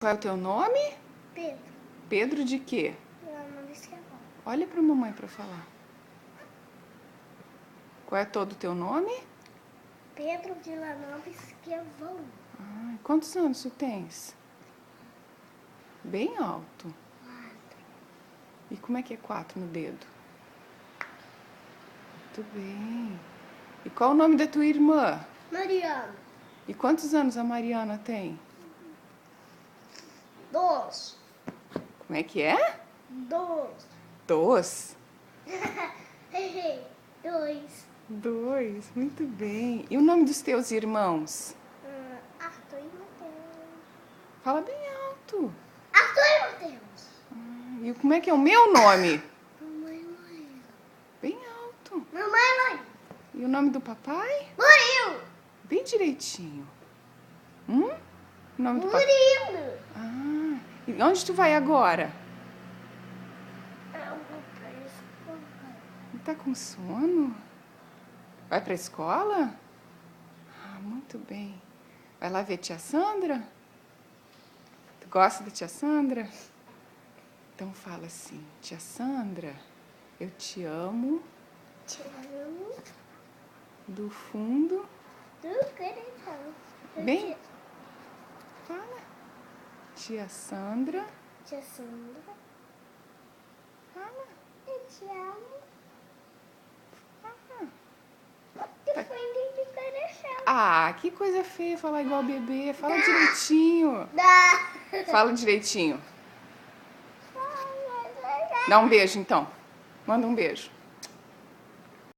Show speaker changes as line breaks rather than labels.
Qual é o teu nome?
Pedro.
Pedro de quê? Olha para a mamãe para falar. Qual é todo o teu nome?
Pedro Villanova Esquivão.
Quantos anos tu tens? Bem alto.
4.
E como é que é 4 no dedo? Muito bem. E qual o nome da tua irmã?
Mariana.
E quantos anos a Mariana tem?
2.
Como é que é?
2.
2.
2.
2, muito bem. E o nome dos teus irmãos?
Arthur e Matheus.
Fala bem alto.
Arthur e Matheus.
E como é que é o meu nome?
Mamãe morreu.
Bem alto.
Mamãe morreu.
E o nome do papai?
Morreu.
Bem direitinho. O nome do papai?
Murilo.
E onde tu vai agora?
Eu vou pra escola.
Tá com sono? Vai pra escola? Muito bem. Vai lá ver tia Sandra? Tu gosta da tia Sandra? Então fala assim: tia Sandra, eu te amo
Te amo
do fundo.
do coração.
Bem? Fala. Tia Sandra.
Tia Sandra.
Fala.
Eu te amo
Fala.
do fundo do coração.
Que coisa feia falar igual bebê. Fala direitinho.
Dá.
Fala direitinho. Dá um beijo então. Manda um beijo.